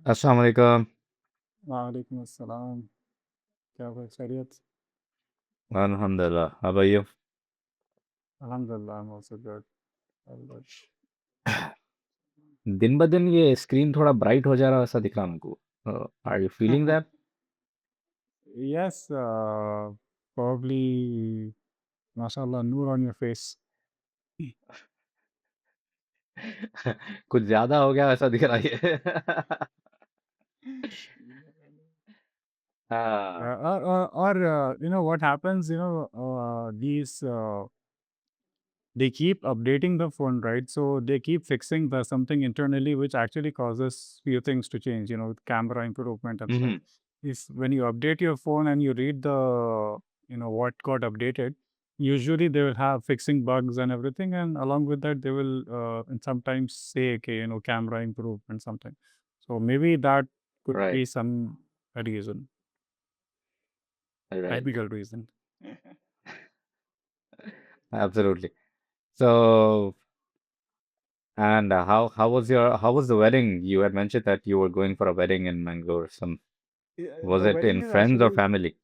Assalamu alaikum. वालेकुम अस्सलाम। क्या भाई खैरियत? Alhamdulillah. How about you? अल्हम्दुलिल्लाह, I'm also good. All good. दिन ब दिन ये स्क्रीन थोड़ा ब्राइट हो जा रहा है ऐसा दिख रहा हमको. Are you feeling that? Yes, probably, mashallah, noor on your face. कुछ ज्यादा हो गया ऐसा दिख रहा है. हाँ. Yeah, or you know what happens, these they keep updating the phone, right? So they keep fixing the something internally, which actually causes few things to change, with camera improvement and stuff. Mhm. If when you update your phone and you read the, what got updated, usually they will have fixing bugs and everything, and along with that, they will and sometimes say, okay, camera improvement something. So maybe that could Right. be some reason, Right. typical reason. Absolutely. So, and how was the wedding? You had mentioned that you were going for a wedding in Mangalore. Yeah, Was the it wedding in is friends or actually family?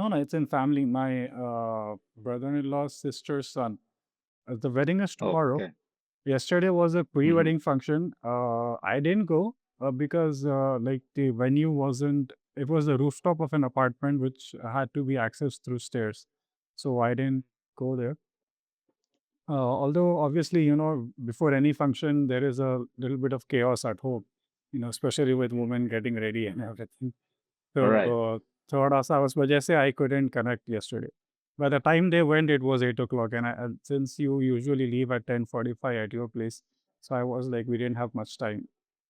no, no, it's in family. My brother-in-law's sister's son. The wedding is Oh, tomorrow. okay. Yesterday was a Hmm. pre-wedding function. I didn't go because like the venue wasn't. It was the rooftop of an apartment which had to be accessed through stairs, so I didn't go there. Although obviously, before any function, there is a little bit of chaos at home. Especially with women getting ready and everything. All right. So थोड़ा सा उस वजह से I couldn't connect yesterday. By the time they went, it was 8 o'clock, and since you usually leave at 10:45 at your place, so I was like, we didn't have much time.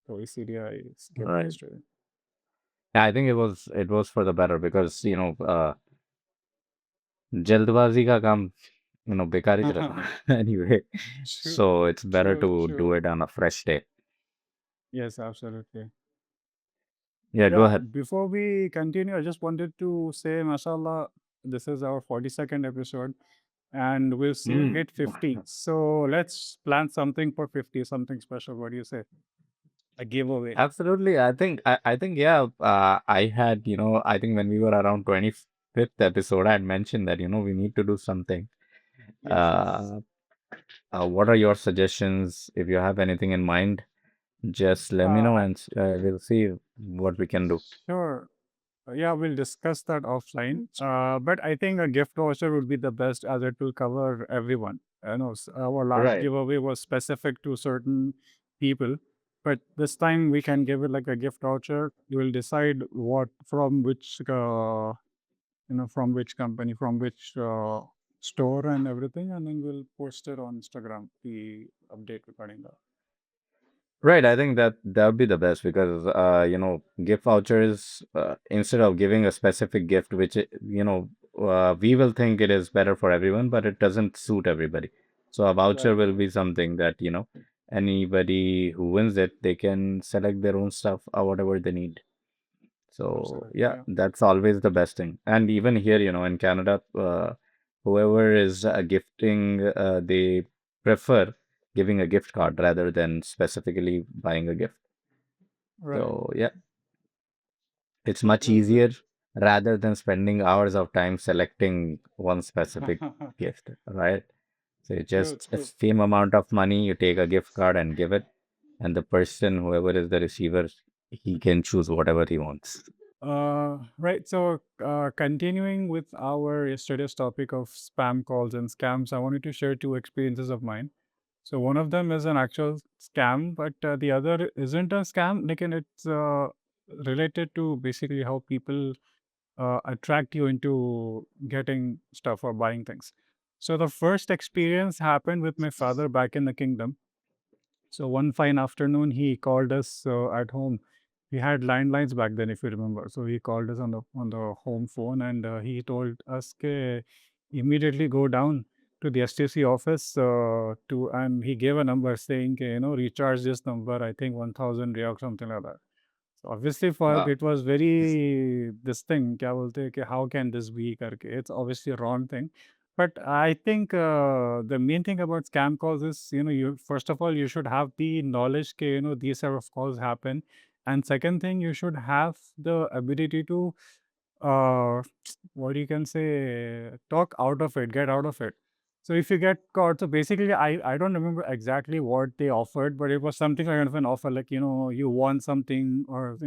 So इसीलिए I All skipped right. yesterday. Yeah, I think it was for the better because जल्दबाजी का काम बेकार ही चला था. Anyway, True, so it's better true, to do true. it on a fresh day. Yes, absolutely. Yeah, go Yeah, ahead. before we continue, I just wanted to say, mashallah, this is our 42nd episode, and we'll soon Mm. hit 50. So let's plan something for 50, something special. What do you say? A giveaway. Absolutely. I think yeah, I had, I think when we were around 25th episode, I had mentioned that, we need to do something. Yes, yes. Uh, what are your suggestions? If you have anything in mind, just let me know Uh, and we'll see what we can do. sure. Yeah, we'll discuss that offline. But I think a gift voucher would be the best as it will cover everyone. I know our last Right. giveaway was specific to certain people, but this time we can give it like a gift voucher. You will decide what from which from which company, from which store and everything, and then we'll post it on Instagram, the update regarding that. Right, I think that would be the best because gift vouchers instead of giving a specific gift, which we will think it is better for everyone, but it doesn't suit everybody. So a voucher Right, will right. be something that anybody who wins it, they can select their own stuff or whatever they need. So Absolutely. yeah, Yeah. that's always the best thing. And even here, in Canada, whoever is gifting, they prefer giving a gift card rather than specifically buying a gift. Right. So yeah, it's much True, true. easier rather than spending hours of time selecting one specific gift, right? So you True, just a true. same amount of money, you take a gift card and give it, and the person, whoever is the receiver, he can choose whatever he wants. Right. So, continuing with our yesterday's topic of spam calls and scams, I wanted to share two experiences of mine. So, one of them is an actual scam, but the other isn't a scam. Like, and it's related to basically how people attract you into getting stuff or buying things. So, the first experience happened with my father back in the kingdom. So one fine afternoon, he called us at home. We had landlines back then, if you remember. So he called us on the home phone, and he told us to immediately go down to the STC office and he gave a number saying, recharge this number. I think 1,000 riyal, something like that. So obviously, for Wow. it was very this thing. क्या बोलते हैं कि how can this be? करके. It's obviously a wrong thing. But I think the main thing about scam calls is, you first of all, you should have the knowledge that, these sort of calls happen. And second thing, you should have the ability to, uh, what you can say, talk out of it, get out of it. So if you get caught, so basically, I don't remember exactly what they offered, but it was something like kind of an offer, like, you want something, or,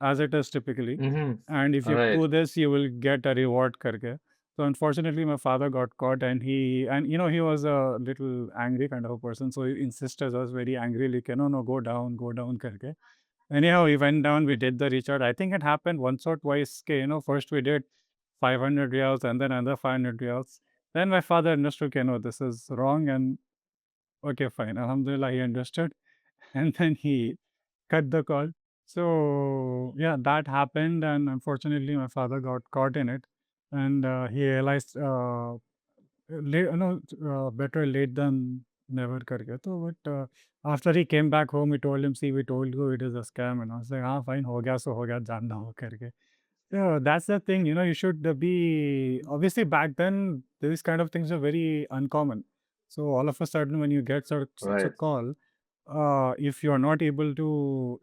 as it is typically. Mm-hmm. And if you Right. do this, you will get a reward karke. So unfortunately, my father got caught, and he was a little angry kind of a person. So he insisted, I was very angry, like, no, go down, karke. Anyhow, he went down. We did the recharge. I think it happened once or twice. First we did 500 riyals and then another 500 riyals. Then my father understood, this is wrong. And okay, fine. Alhamdulillah, he understood. And then he cut the call. So yeah, that happened. And unfortunately, my father got caught in it. And he realized, better late than never karke. So, but after he came back home, he told him, see, we told you it is a scam. And I was like, ah, fine, ho gaya, so ho gaya, janna ho karke. Yeah, that's the thing. You should be obviously back then, these kind of things are very uncommon. So all of a sudden, when you get such a Right. call, if you're not able to,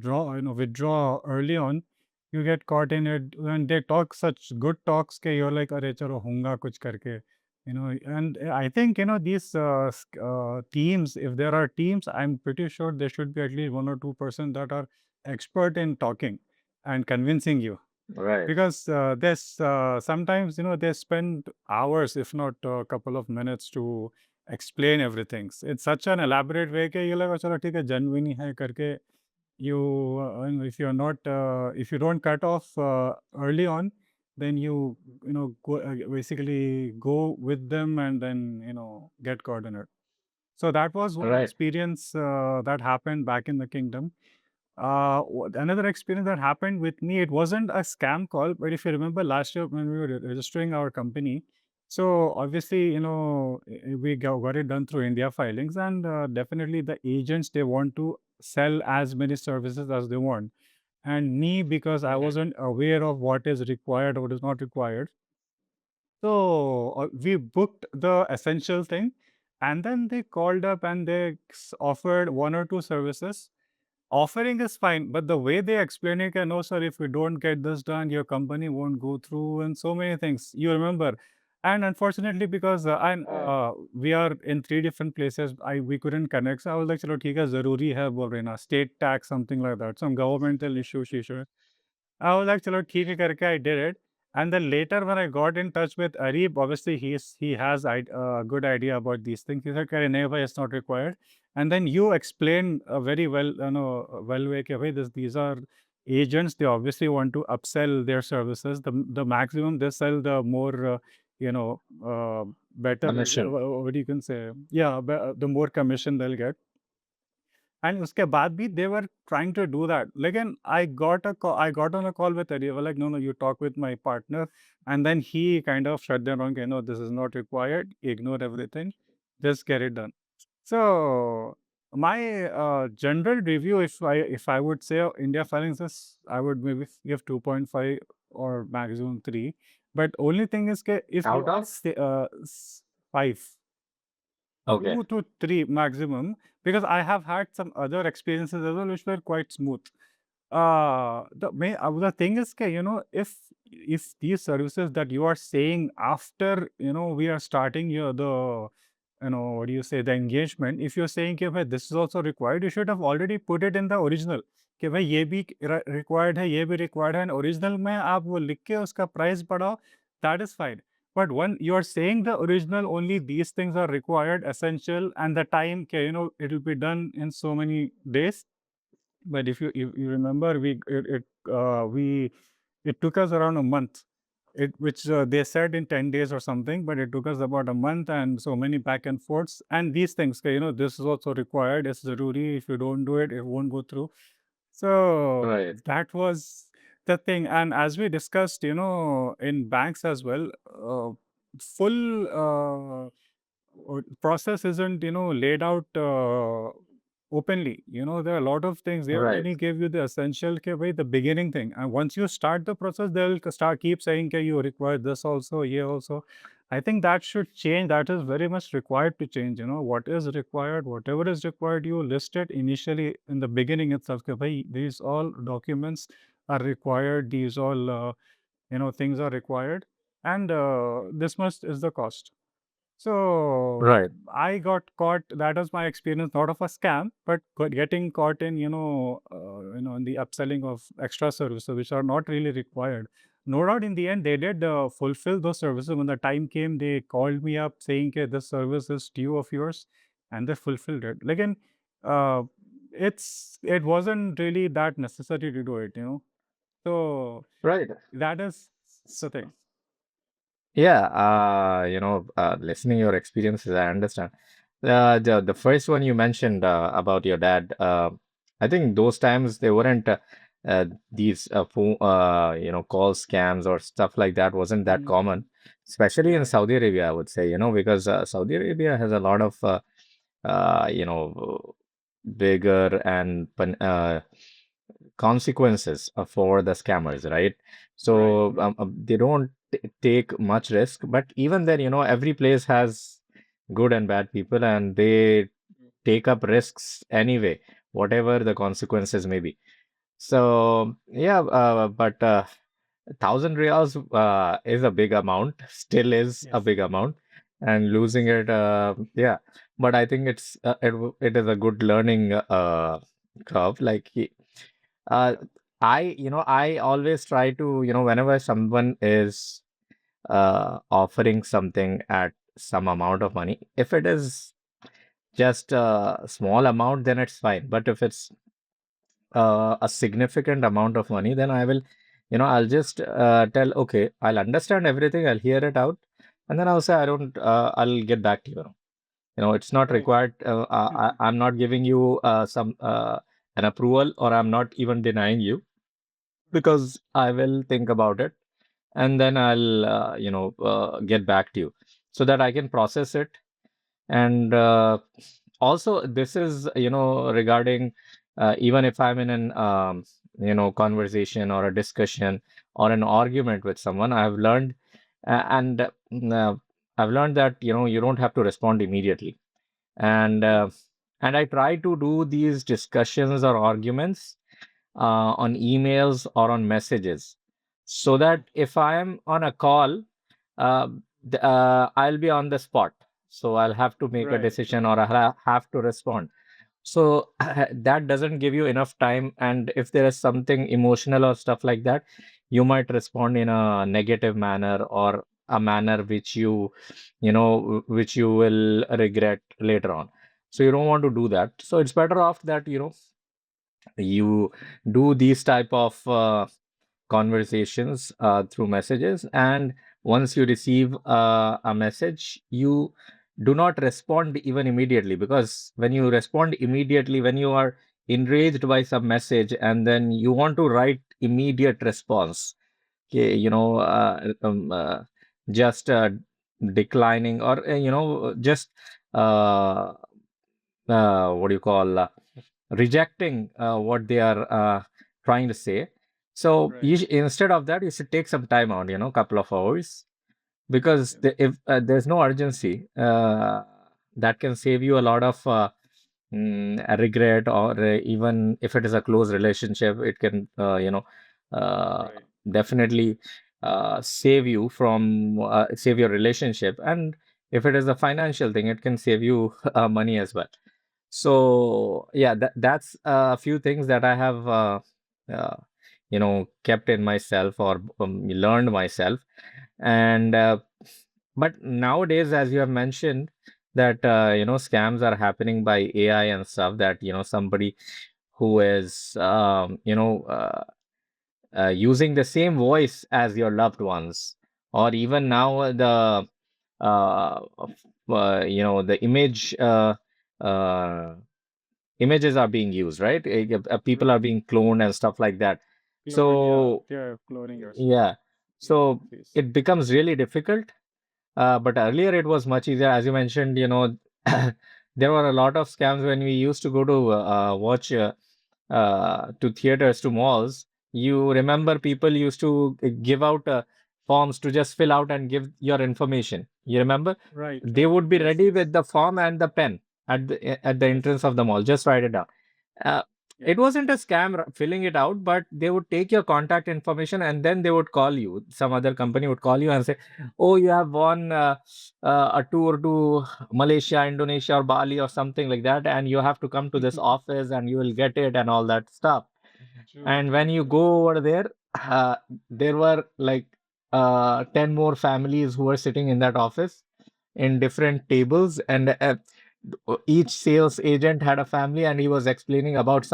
withdraw early on, you get caught in it. And they talk such good talks, ke you're like, "Arey chalo hunga kuch karke," And I think these teams. If there are teams, I'm pretty sure there should be at least 1 or 2 person that are expert in talking and convincing you, Right. because there's sometimes they spend hours, if not a couple of minutes, to explain everything. It's such an elaborate way that you're like, "Oh, chalo, theek hai, genuine hi hai," karke you if you're not if you don't cut off early on, then go, basically go with them and then get caught in it. So that was one Right. experience that happened back in the kingdom. Another experience that happened with me, it wasn't a scam call, but if you remember last year when we were registering our company, so obviously, we got it done through India filings, and definitely the agents, they want to sell as many services as they want. And me, because I Mm-hmm. wasn't aware of what is required, what is not required, so we booked the essential thing, and then they called up and they offered 1 or 2 services. Offering is fine, but the way they explain it, no, sir, if we don't get this done, your company won't go through, and so many things. You remember. And unfortunately, because we are in 3 different places, we couldn't connect. So I was like, chalo, theek hai, zaruri hai, bol rahe na, state tax, something like that, some governmental issue. I was like, "Chalo, theek hai," karke I did it. And then later, when I got in touch with Arif, obviously he has a good idea about these things. He said, "Kare nahi bhai, it's not required." And then you explain very well, well way, कि भाई these are agents. They obviously want to upsell their services. The maximum they sell, the more better. Commission. What you can say? Yeah, the more commission they'll get. And उसके बाद भी they were trying to do that. लेकिन I got on a call with Eddie. They were like, no, you talk with my partner. And then he kind of shut them down. Okay, no, this is not required. Ignore everything. Just get it done. So my general review, if I would say India filings is, I would maybe give 2.5 or maximum 3. But only thing is that if you Out are of? 5, Okay. 2 to 3 maximum, because I have had some other experiences as well, which were quite smooth. The thing is, if these services that you are saying after, we are starting what do you say, the engagement, if you're saying, कि भाई, this is also required, you should have already put it in the original. कि भाई ये भी required है, ये भी required है, and original में आप वो लिख के उसका price बढ़ाओ, that is fine. But when you are saying the original, only these things are required, essential, and the time, okay, it will be done in so many days. But if you remember, it took us around a month. Which they said in 10 days or something, but it took us about a month, and so many back and forths. And these things, okay, this is also required. It's zaruri. If you don't do it, it won't go through. So Right. that was the thing. And as we discussed, in banks as well, full process isn't, laid out openly. There are a lot of things. They Right. only give you the essential, way, the beginning thing. And once you start the process, they'll start keep saying, you require this also, here also. I think that should change. That is very much required to change. What is required, whatever is required, you list it initially in the beginning itself. कि भाई, these all documents are required. These all things are required, and this much is the cost. So Right. I got caught. That was my experience, not of a scam, but getting caught in in the upselling of extra services which are not really required. No doubt, in the end, they did fulfill those services. When the time came, they called me up saying, "Okay, this service is due of yours," and they fulfilled it. Again, uh, it wasn't really that necessary to do it. So Right. that is the thing. Yeah, listening your experiences, I understand. The first one you mentioned about your dad, I think those times they weren't these phone, call scams or stuff like that wasn't that Mhm. common, especially in Right. Saudi Arabia, I would say, because Saudi Arabia has a lot of bigger and consequences for the scammers, right? Right. So they don't take much risk, but even then, every place has good and bad people, and they take up risks anyway, whatever the consequences may be. So yeah, but 1,000 riyals is a big amount, still is a Yes. big amount, and losing it, yeah. But I think it is a good learning curve. Like uh, I always try to, whenever someone is offering something at some amount of money, if it is just a small amount, then it's fine. But if it's a significant amount of money, then I will, I'll just tell, okay, I'll understand everything, I'll hear it out, and then I'll say, I don't, I'll get back to you. It's not Right. required. I'm not giving you some an approval, or I'm not even denying you, because I will think about it, and then I'll, get back to you so that I can process it. And also, this is, regarding even if I'm in an, conversation or a discussion or an argument with someone, and I've learned that, you don't have to respond immediately. And Yes. I try to do these discussions or arguments on emails or on messages, so that if I am on a call, uh, I'll be on the spot. So I'll have to make a Right. decision, Right. or I have to respond. So that doesn't give you enough time. And if there is something emotional or stuff like that, you might respond in a negative manner, or a manner which which you will regret later on. So you don't want to do that. So it's better off that, you do these type of conversations through messages, and once you receive a message, you do not respond even immediately, because when you respond immediately, when you are enraged by some message and then you want to write immediate response, okay, just declining, or just uh, what do you call, rejecting what they are trying to say. So Right. instead of that, you should take some time out, couple of hours, because Yes. if there's no urgency, that can save you a lot of a regret, or even if it is a close relationship, it can, uh, Right. definitely save your relationship. And if it is a financial thing, it can save you money as well. So yeah, that's a few things that I have uh, kept in myself, or learned myself. And but nowadays, as you have mentioned, that scams are happening by AI and stuff, that somebody who is using the same voice as your loved ones, or even now the uh, images are being used, right? People are Right. being cloned and stuff like that. Clone. Yeah. So They're cloning yours. yeah, Your so face. it becomes really difficult. But earlier it was much easier, as you mentioned. There were a lot of scams when we used to go to watch to theaters, to malls. You remember people used to give out forms to just fill out and give your information. You remember? Right, They right. would be Yes, ready yes. with the form and the pen at the Yes. entrance of the mall. Just write it down. Uh, Yeah. it wasn't a scam filling it out, but they would take your contact information and then they would call you. Some other company would call you and say, "Oh, you have won a tour to Malaysia, Indonesia, or Bali, or something like that, and you have to come to this office and you will get it," and all that stuff. True, And when true, you true. go over there, there were like 10 more families who were sitting in that office in different tables, and each sales agent had a family, and he was explaining about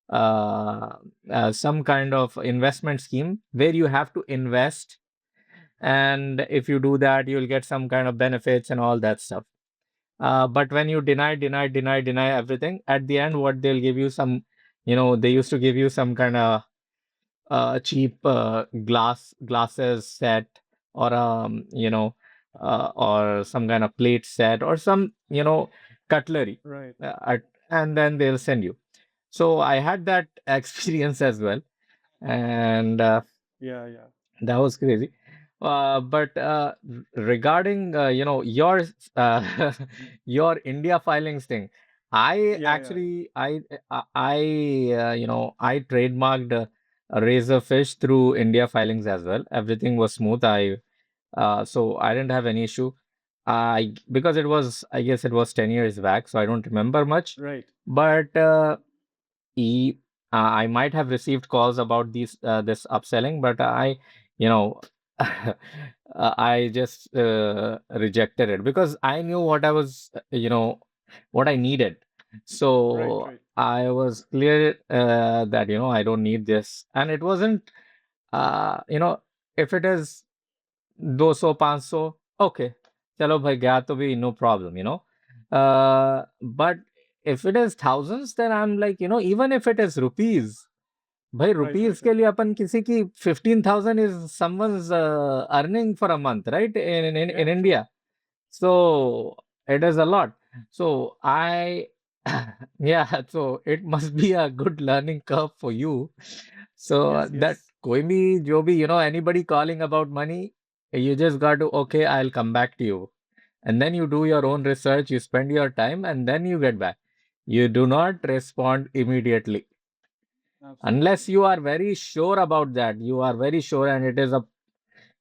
uh, some kind of investment scheme where you have to invest, and if you do that, you'll get some kind of benefits and all that stuff. But when you deny everything, at the end, what they'll give you they used to give you some kind of cheap glasses set, or or some kind of plate set, or some cutlery, Right. and then they'll send you. So I had that experience as well, and Yeah, yeah. that was crazy. But regarding your India filings thing, I Yeah, yeah, yeah. actually I I trademarked a Razorfish through India filings as well. Everything was smooth. So I didn't have any issue. Because it was, I guess it was 10 years back, so I don't remember much. Right. But E, I might have received calls about this upselling, but you know, I just rejected it because I knew what I was, what I needed. Right, So right. I was clear that I don't need this, and it wasn't, uh, you know, if it is 200, 500, okay, चलो भाई गया तो भी no problem. But if it is thousands, then I'm like, even if it is rupees, भाई Right, right, rupees के right. लिए अपन किसी की 15,000 is someone's earning for a month, right? In Yeah, true. India. So it is a lot. So yeah, so it must be a good learning curve for you. So Yes, that yes. koi bhi, jo bhi, anybody calling about money, you just got to, okay, I'll come back to you. And then you do your Yeah, own research, you spend your time, and then you get back. You do not respond immediately. Unless absolutely. you are very sure about that, you are very sure, and it is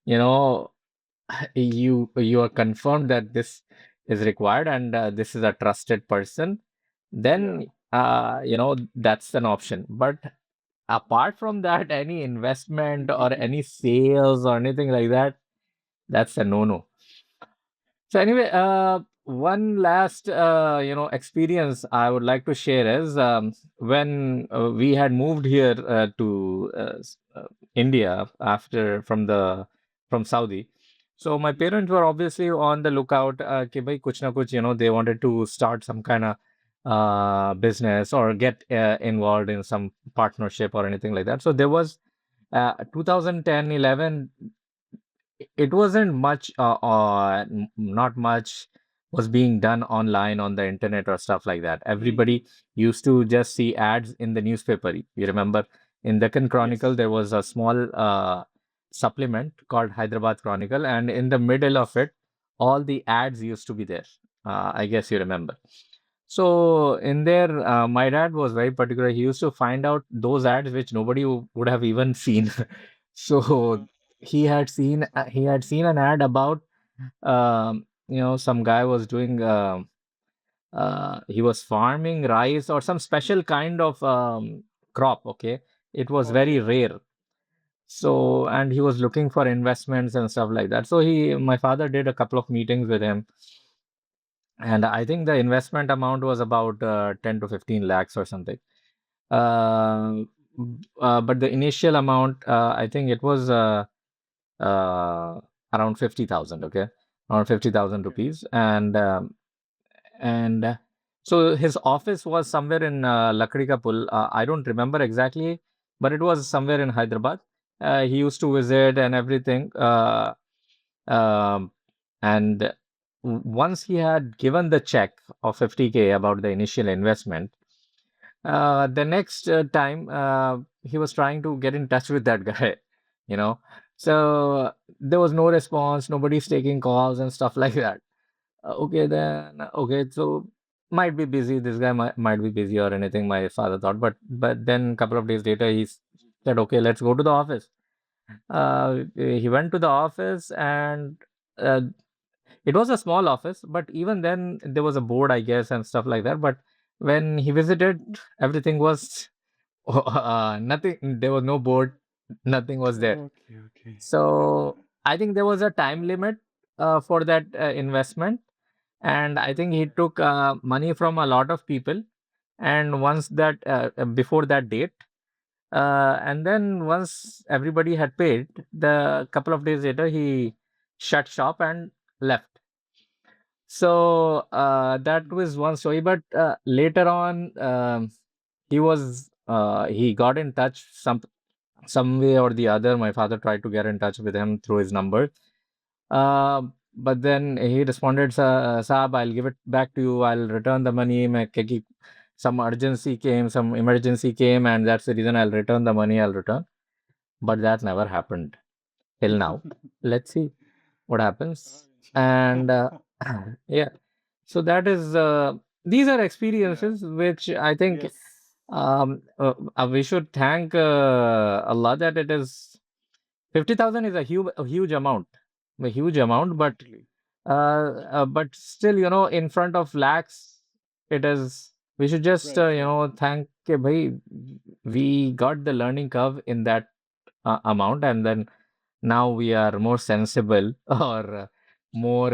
you know, you are confirmed that this is required, and this is a trusted person, Yeah. then that's an option. But apart from that, any investment or any sales or anything like that, that's a no-no. So anyway, one last experience I would like to share is when we had moved here to India after from Saudi. So my Mhm. parents were obviously on the lookout कि भाई कुछ ना कुछ, they wanted to start some kind of business or get involved in some partnership or anything like that. So there was 2010, 11, it wasn't much not much was being done online on the internet or stuff like that. Mhm. Everybody used to just see ads in the newspaper. You remember, in Deccan Chronicle Yes. there was a small supplement called Hyderabad Chronicle, and in the middle of it all the ads used to be there. I guess you remember. So in there, my dad was very particular. He used to find out those ads which nobody would have even seen. So Uh-huh. he had seen an ad about some guy was doing he was farming rice or some special kind of crop. Okay, it was very Okay. rare. So, and he was looking for investments and stuff like that. So my father did a couple of meetings with him, and I think the investment amount was about 10 to 15 lakhs or something. Uh, but the initial amount, I think it was uh, around 50,000. Okay, around 50,000 Okay. rupees, and so his office was somewhere in Lakdi Ka Pul. I don't remember exactly, but it was somewhere in Hyderabad. He used to visit and everything. Um, and once he had given the check of 50K about the initial investment, the next time he was trying to get in touch with that guy, you know. So there was no response, nobody's taking calls and stuff like that. Okay, then okay, so might be busy. This guy might be busy or anything. My father thought, but then a couple of days later, said, "Okay, let's go to the office." He went to the office, and uh, it was a small office, but even then there was a board, I guess, and stuff like that. But when he visited, everything was nothing. There was no board. Nothing was there. Okay, okay. So I think there was a time limit for that investment, and I think he took money from a lot of people. And once that before that date, and then once everybody had paid, the couple of days later he shut shop and left. So that was one story. But later on, he got in touch some way or the other. My father tried to get in touch with him through his number. Uh, but then he responded, Saab, I'll give it back to you. I'll return the money. Some urgency came, some emergency came, and that's the reason I'll return the money. I'll return. But that never happened till now. Let's see what Oh, happens. inshallah. And yeah, so that is these are Yeah. experiences which I think Yes. we should thank Allah that it is 50,000 is a huge amount, Exactly. but still, in front of lakhs, it is. We should just, Right, right. thank ke bhai, we got the learning curve in that amount, and then now we are more sensible or more,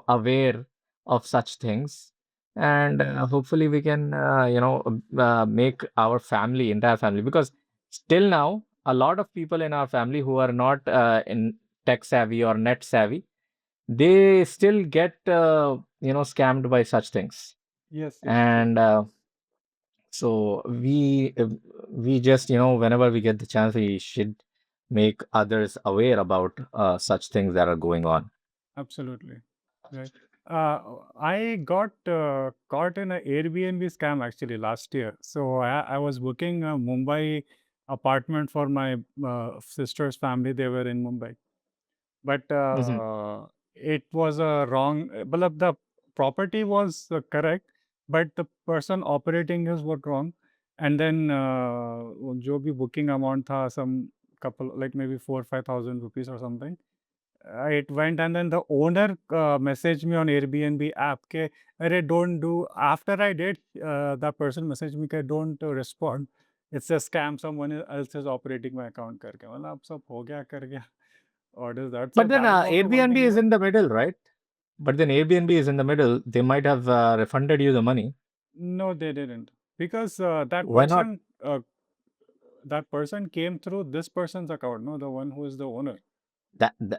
aware of such things, and hopefully we can, make our entire family, because still now a lot of people in our family who are not in tech savvy or net savvy, they still get scammed by such things. Yes, yes, true. And so we just, whenever we get the chance, we should make others aware about such things that are going on. Absolutely. Right. Uh, I got caught in an Airbnb scam actually last year. So I was booking a Mumbai apartment for my sister's family. They were in Mumbai. But Mhm. it was a wrong, मतलब the property was correct, but the person operating is what wrong. And then वो जो भी booking amount था, some couple like maybe 4 or 5 thousand rupees or something. It went, and then the owner messaged me on Airbnb app के अरे don't do, after I did that person messaged me कि don't respond, it's a scam, someone else is operating my account करके, मतलब अब सब हो गया कर गया. What is that? So But then that is also one Airbnb thing, is in the middle, right? But then Airbnb is in the middle. They might have refunded you the money. no, they didn't, because Why not? that person came through this person's account, no, the one who is the owner.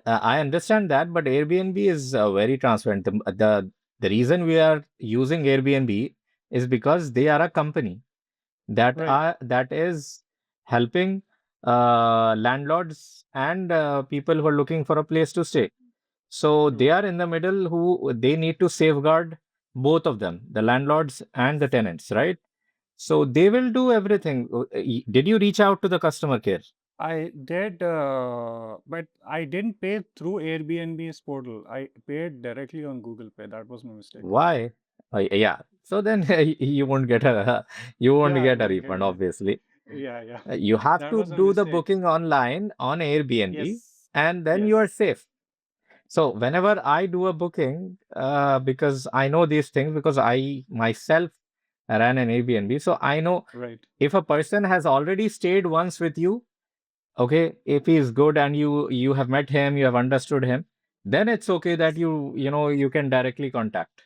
I understand that, but Airbnb is very transparent. The reason we are using Airbnb is because they are a company Right. that is helping landlords and people who are looking for a place to stay. So True. they are in the middle, who they need to safeguard both of them, the landlords and the tenants, right? So they will do everything. Did you reach out to the customer care? I did, but I didn't pay through Airbnb's portal. I paid directly on Google Pay. That was my mistake. Why? Yeah. So then you won't get a you won't Yeah, I get a won't get refund, it. obviously. Yeah, yeah. You have That to was my do the mistake. booking online on Airbnb, Yes. and then you are Yes. safe. So whenever I do a booking, because I know these things, because I myself ran an Airbnb, so I know Right. if a person has already stayed once with you, okay, if he is good and you have met him, you have understood him, then it's okay that you can directly contact.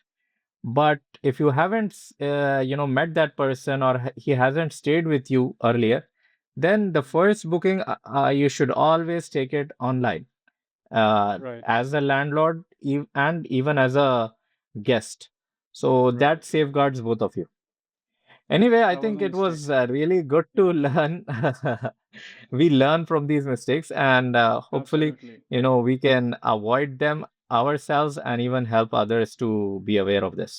But if you haven't met that person, or he hasn't stayed with you earlier, then the first booking, you should always take it online, Right. as a landlord, and even as a guest, so Right. that safeguards both of you. Anyway, I That was think a it mistake. was really good to learn. We learn from these mistakes, and hopefully, Absolutely. we can avoid them ourselves and even help others to be aware of this.